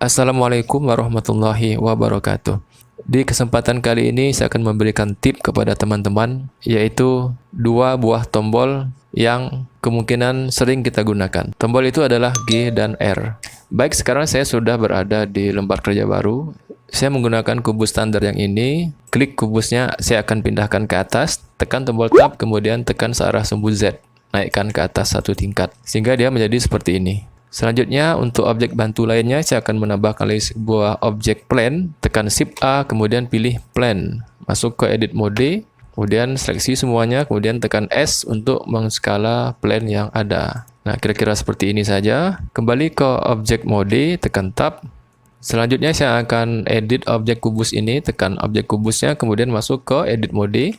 Assalamualaikum warahmatullahi wabarakatuh. Di kesempatan kali ini saya akan memberikan tip kepada teman-teman, yaitu dua buah tombol yang kemungkinan sering kita gunakan. Tombol itu adalah G dan R. Baik, sekarang saya sudah berada di lembar kerja baru. Saya menggunakan kubus standar yang ini. Klik kubusnya, saya akan pindahkan ke atas, tekan tombol Tab, kemudian tekan searah sumbu Z. Naikkan ke atas satu tingkat, sehingga dia menjadi seperti ini. Selanjutnya, untuk objek bantu lainnya, saya akan menambahkan lagi sebuah objek plan. Tekan Shift A, kemudian pilih plan. Masuk ke edit mode, kemudian seleksi semuanya, kemudian tekan S untuk mengskala plan yang ada. Nah, kira-kira seperti ini saja. Kembali ke objek mode, tekan Tab. Selanjutnya, saya akan edit objek kubus ini. Tekan objek kubusnya, kemudian masuk ke edit mode.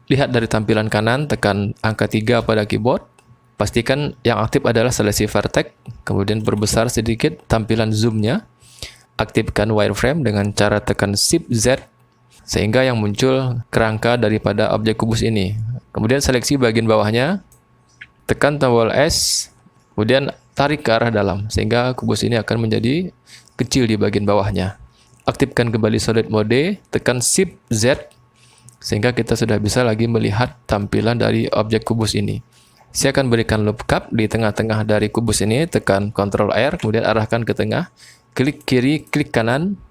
Lihat dari tampilan kanan, tekan angka 3 pada keyboard. Pastikan yang aktif adalah seleksi vertex, kemudian perbesar sedikit tampilan zoomnya. Aktifkan wireframe dengan cara tekan Shift Z, sehingga yang muncul kerangka daripada objek kubus ini. Kemudian seleksi bagian bawahnya, tekan tombol S, kemudian tarik ke arah dalam, sehingga kubus ini akan menjadi kecil di bagian bawahnya. Aktifkan kembali solid mode, tekan Shift Z, sehingga kita sudah bisa lagi melihat tampilan dari objek kubus ini. Saya akan berikan loop cup di tengah-tengah dari kubus ini, tekan Ctrl R, kemudian arahkan ke tengah, klik kiri, klik kanan.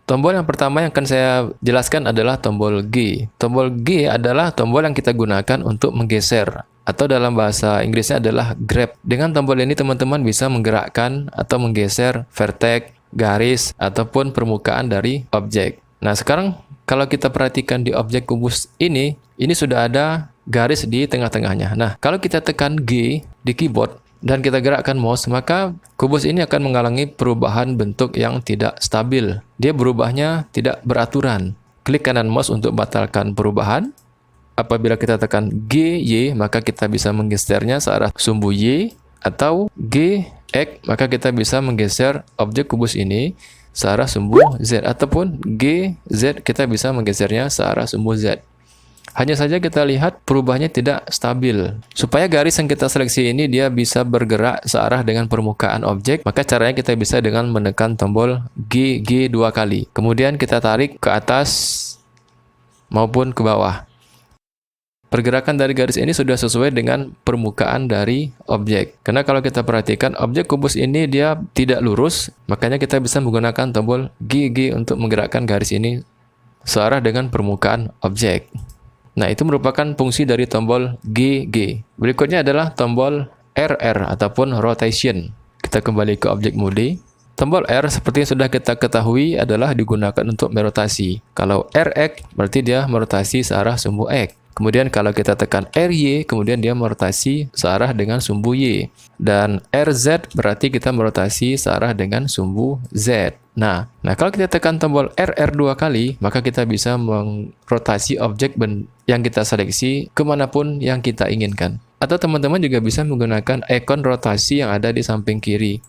Tombol yang pertama yang akan saya jelaskan adalah tombol G. Tombol G adalah tombol yang kita gunakan untuk menggeser, atau dalam bahasa Inggrisnya adalah grab. Dengan tombol ini teman-teman bisa menggerakkan atau menggeser vertex, garis, ataupun permukaan dari objek. Nah, sekarang kalau kita perhatikan di objek kubus ini sudah ada garis di tengah-tengahnya. Nah, kalau kita tekan G di keyboard dan kita gerakkan mouse, maka kubus ini akan mengalami perubahan bentuk yang tidak stabil. Dia berubahnya tidak beraturan. Klik kanan mouse untuk batalkan perubahan. Apabila kita tekan G, Y, maka kita bisa menggesernya searah sumbu Y, atau G, X, maka kita bisa menggeser objek kubus ini searah sumbu Z, ataupun G, Z, kita bisa menggesernya searah sumbu Z. Hanya saja kita lihat perubahannya tidak stabil. Supaya garis yang kita seleksi ini dia bisa bergerak searah dengan permukaan objek, maka caranya kita bisa dengan menekan tombol G dua kali. Kemudian kita tarik ke atas maupun ke bawah. Pergerakan dari garis ini sudah sesuai dengan permukaan dari objek. Karena kalau kita perhatikan objek kubus ini dia tidak lurus, makanya kita bisa menggunakan tombol G untuk menggerakkan garis ini searah dengan permukaan objek. Nah, itu merupakan fungsi dari tombol G. Berikutnya adalah tombol RR ataupun rotation. Kita kembali ke objek mode. Tombol R seperti yang sudah kita ketahui adalah digunakan untuk merotasi. Kalau RX berarti dia merotasi searah sumbu X. Kemudian kalau kita tekan RY, kemudian dia merotasi searah dengan sumbu Y. Dan RZ berarti kita merotasi searah dengan sumbu Z. Nah, kalau kita tekan tombol RR dua kali, maka kita bisa merotasi objek yang kita seleksi kemanapun yang kita inginkan. Atau teman-teman juga bisa menggunakan ikon rotasi yang ada di samping kiri.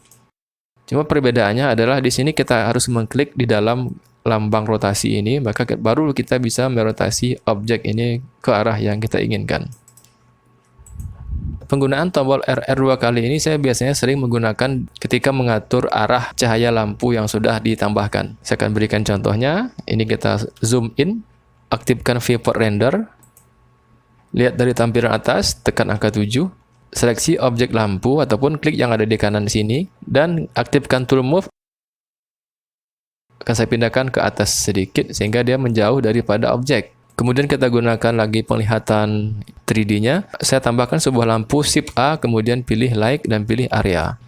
Cuma perbedaannya adalah di sini kita harus mengklik di dalam lambang rotasi ini, maka baru kita bisa merotasi objek ini ke arah yang kita inginkan. Penggunaan tombol RR dua kali ini saya biasanya sering menggunakan ketika mengatur arah cahaya lampu yang sudah ditambahkan. Saya akan berikan contohnya. Ini kita zoom in, aktifkan viewport render. Lihat dari tampilan atas, tekan angka 7. Seleksi objek lampu ataupun klik yang ada di kanan sini dan aktifkan tool move. Akan saya pindahkan ke atas sedikit sehingga dia menjauh daripada objek. Kemudian kita gunakan lagi penglihatan 3D-nya. Saya tambahkan sebuah lampu, Shift A, kemudian pilih light dan pilih area.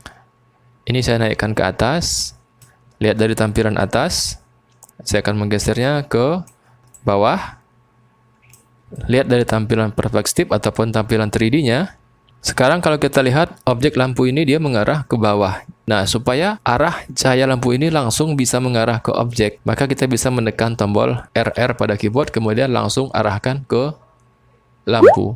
Ini saya naikkan ke atas. Lihat dari tampilan atas. Saya akan menggesernya ke bawah. Lihat dari tampilan perspektif ataupun tampilan 3D-nya. Sekarang kalau kita lihat objek lampu ini dia mengarah ke bawah. Nah, supaya arah cahaya lampu ini langsung bisa mengarah ke objek, maka kita bisa menekan tombol RR pada keyboard kemudian langsung arahkan ke lampu.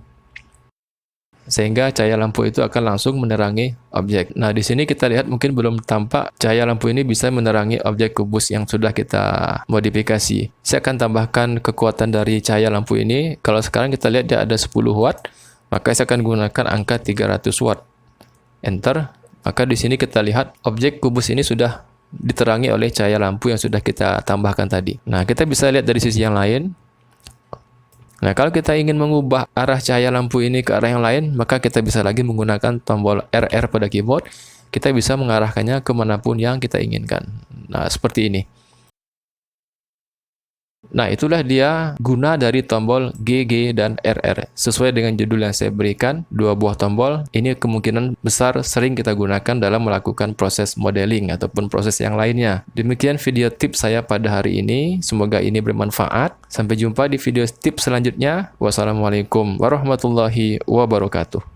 Sehingga cahaya lampu itu akan langsung menerangi objek. Nah, di sini kita lihat mungkin belum tampak cahaya lampu ini bisa menerangi objek kubus yang sudah kita modifikasi. Saya akan tambahkan kekuatan dari cahaya lampu ini. Kalau sekarang kita lihat dia ada 10 watt. Maka saya akan gunakan angka 300 watt. Enter. Maka di sini kita lihat objek kubus ini sudah diterangi oleh cahaya lampu yang sudah kita tambahkan tadi. Nah, kita bisa lihat dari sisi yang lain. Nah, kalau kita ingin mengubah arah cahaya lampu ini ke arah yang lain, maka kita bisa lagi menggunakan tombol RR pada keyboard. Kita bisa mengarahkannya kemanapun yang kita inginkan. Nah, seperti ini. Nah, itulah dia guna dari tombol GG dan RR. Sesuai dengan judul yang saya berikan, dua buah tombol ini kemungkinan besar sering kita gunakan dalam melakukan proses modeling ataupun proses yang lainnya. Demikian video tips saya pada hari ini. Semoga ini bermanfaat. Sampai jumpa di video tips selanjutnya. Wassalamualaikum warahmatullahi wabarakatuh.